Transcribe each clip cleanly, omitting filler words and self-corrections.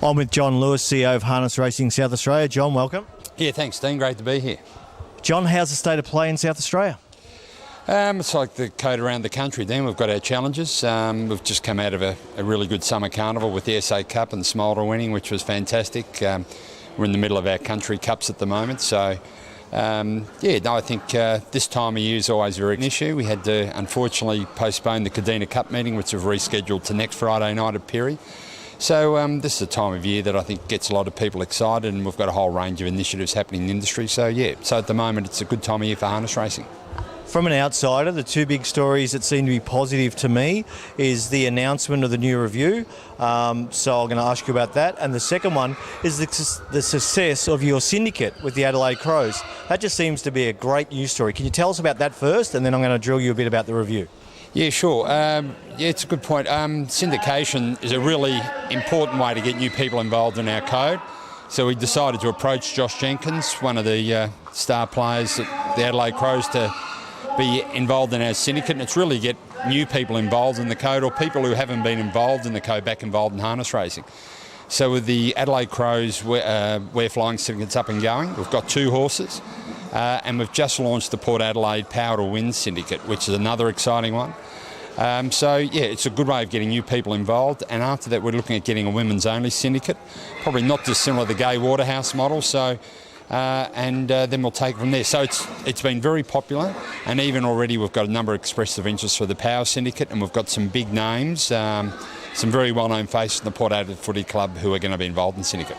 I'm with John Lewis, CEO of Harness Racing South Australia. John, welcome. Yeah, thanks, Dean. Great to be here. John, how's the state of play in South Australia? It's like the code around the country, Dean. We've got our challenges. We've just come out of a really good summer carnival with the SA Cup and Smolder winning, which was fantastic. We're in the middle of our country cups at the moment, so I think this time of year is always an issue. We had to unfortunately postpone the Kadina Cup meeting, which we've rescheduled to next Friday night at Pirrie. So this is a time of year that I think gets a lot of people excited, and we've got a whole range of initiatives happening in the industry. So at the moment it's a good time of year for harness racing. From an outsider, the two big stories that seem to be positive to me is the announcement of the new review. So I'm going to ask you about that. And the second one is the success of your syndicate with the Adelaide Crows. That just seems to be a great news story. Can you tell us about that first, and then I'm going to drill you a bit about the review? Yeah, sure. It's a good point. Syndication is a really important way to get new people involved in our code. So we decided to approach Josh Jenkins, one of the star players at the Adelaide Crows, to be involved in our syndicate, and it's really get new people involved in the code, or people who haven't been involved in the code back involved in harness racing. So with the Adelaide Crows, we're flying syndicates up and going. We've got 2 horses, and we've just launched the Port Adelaide Power to Win syndicate, which is another exciting one. It's a good way of getting new people involved, and after that we're looking at getting a women's only syndicate, probably not dissimilar to the Gay Waterhouse model. Then we'll take it from there. So it's been very popular, and even already we've got a number of expressive interests for the Power Syndicate, and we've got some big names, some very well-known faces in the Port Adelaide Footy Club who are going to be involved in syndicate.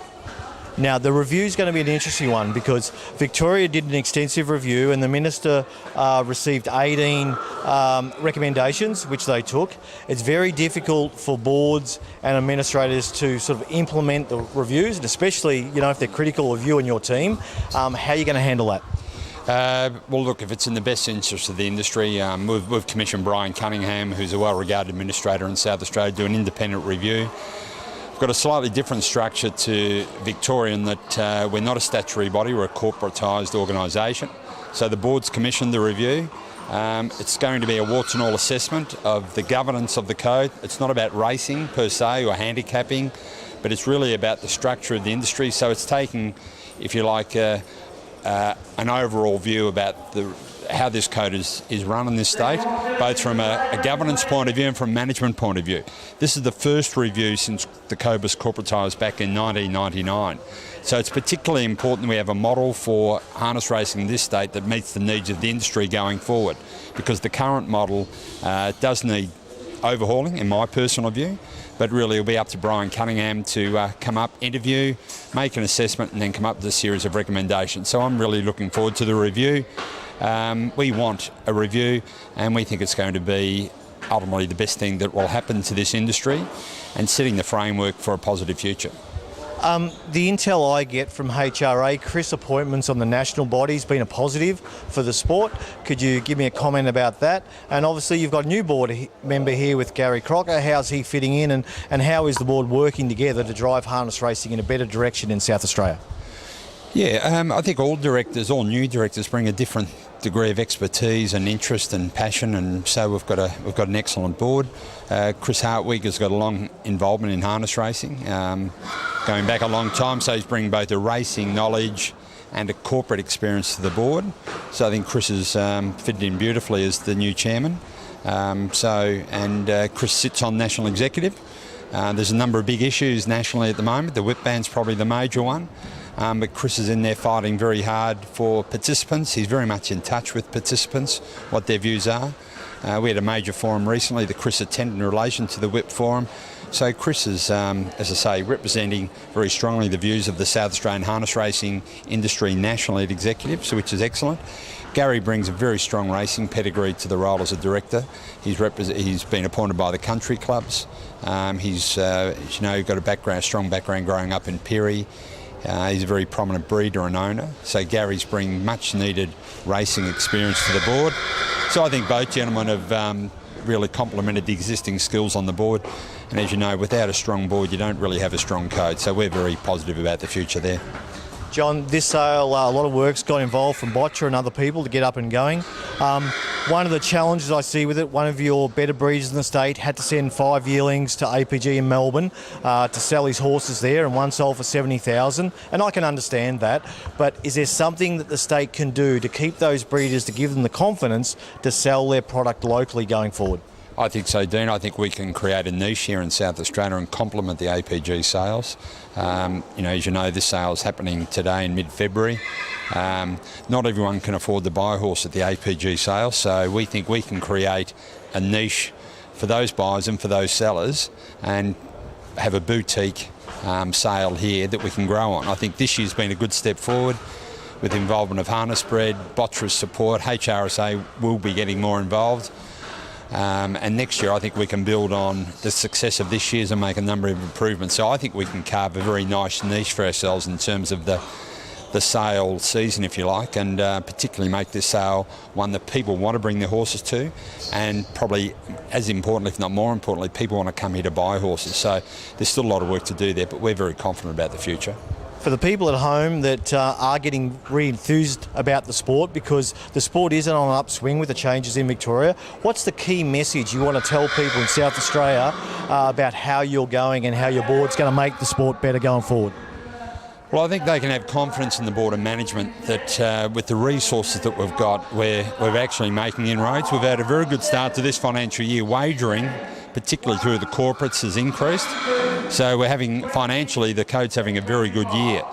Now, the review is going to be an interesting one because Victoria did an extensive review and the Minister received 18 recommendations, which they took. It's very difficult for boards and administrators to sort of implement the reviews, and especially, if they're critical of you and your team. How are you going to handle that? Well, look, if it's in the best interest of the industry, we've commissioned Brian Cunningham, who's a well-regarded administrator in South Australia, to do an independent review. We've got a slightly different structure to Victoria in that we're not a statutory body, we're a corporatised organisation. So the board's commissioned the review. It's going to be a warts and all assessment of the governance of the code. It's not about racing per se or handicapping, but it's really about the structure of the industry. So it's taking, if you like, an overall view about how this code is run in this state, both from a governance point of view and from a management point of view. This is the first review since the code was corporatised back in 1999. So it's particularly important we have a model for harness racing in this state that meets the needs of the industry going forward, because the current model does need overhauling, in my personal view, but really it'll be up to Brian Cunningham to come up, interview, make an assessment, and then come up with a series of recommendations. So I'm really looking forward to the review. We want a review, and we think it's going to be ultimately the best thing that will happen to this industry and setting the framework for a positive future. The intel I get from HRA, Chris' appointments on the national body's been a positive for the sport. Could you give me a comment about that? And obviously you've got a new board member here with Gary Crocker. How's he fitting in, and how is the board working together to drive harness racing in a better direction in South Australia? Yeah, I think all new directors bring a different degree of expertise and interest and passion, and so we've got an excellent board. Chris Hartwig has got a long involvement in harness racing, going back a long time, so he's bringing both a racing knowledge and a corporate experience to the board. So I think Chris has fitted in beautifully as the new chairman. Chris sits on National Executive. There's a number of big issues nationally at the moment. The whip ban's probably the major one. But Chris is in there fighting very hard for participants. He's very much in touch with participants, what their views are. We had a major forum recently that Chris attended in relation to the whip forum. So Chris is, as I say, representing very strongly the views of the South Australian harness racing industry nationally at executive, which is excellent. Gary brings a very strong racing pedigree to the role as a director. He's been appointed by the country clubs. He's got a strong background growing up in Pirrie. He's a very prominent breeder and owner, so Gary's bringing much needed racing experience to the board. So I think both gentlemen have really complemented the existing skills on the board, and as you know, without a strong board you don't really have a strong code, so we're very positive about the future there. John, this sale, a lot of work's got involved from Botcher and other people to get up and going. One of the challenges I see with it, one of your better breeders in the state had to send 5 yearlings to APG in Melbourne to sell his horses there, and one sold for $70,000, and I can understand that, but is there something that the state can do to keep those breeders, to give them the confidence to sell their product locally going forward? I think so, Dean. I think we can create a niche here in South Australia and complement the APG sales. As you know, this sale is happening today in mid-February. Not everyone can afford to buy a horse at the APG sale, so we think we can create a niche for those buyers and for those sellers and have a boutique sale here that we can grow on. I think this year's been a good step forward with the involvement of Harness Bred, Botcher's support. HRSA will be getting more involved. And next year I think we can build on the success of this year's and make a number of improvements. So I think we can carve a very nice niche for ourselves in terms of the sale season, if you like, and particularly make this sale one that people want to bring their horses to, and probably as important, if not more importantly, people want to come here to buy horses. So there's still a lot of work to do there, but we're very confident about the future. For the people at home that are getting re-enthused about the sport, because the sport isn't on an upswing with the changes in Victoria, what's the key message you want to tell people in South Australia about how you're going and how your board's going to make the sport better going forward? Well, I think they can have confidence in the board of management that with the resources that we've got, we're actually making inroads. We've had a very good start to this financial year. Wagering, particularly through the corporates, has increased. So we're having, financially, the code's having a very good year.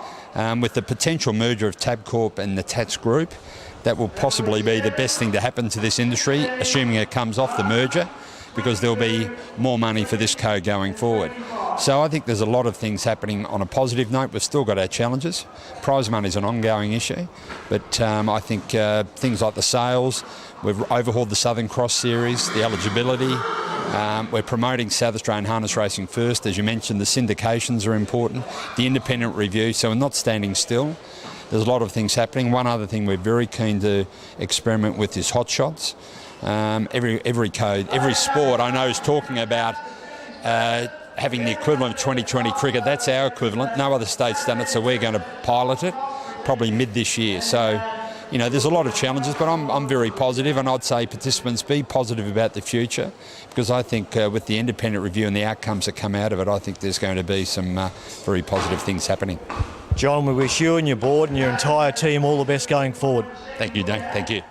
With the potential merger of Tabcorp and the Tats Group, that will possibly be the best thing to happen to this industry, assuming it comes off the merger, because there'll be more money for this code going forward. So I think there's a lot of things happening on a positive note. We've still got our challenges. Prize money is an ongoing issue, but I think things like the sales, we've overhauled the Southern Cross Series, the eligibility. We're promoting South Australian harness racing first. As you mentioned, the syndications are important, the independent review, so we're not standing still. There's a lot of things happening. One other thing we're very keen to experiment with is hot shots. Every code, every sport I know is talking about having the equivalent of 2020 cricket. That's our equivalent. No other state's done it, so we're going to pilot it probably mid this year. So, there's a lot of challenges, but I'm very positive, and I'd say participants be positive about the future, because I think with the independent review and the outcomes that come out of it, I think there's going to be some very positive things happening. John, we wish you and your board and your entire team all the best going forward. Thank you, Dane. Thank you.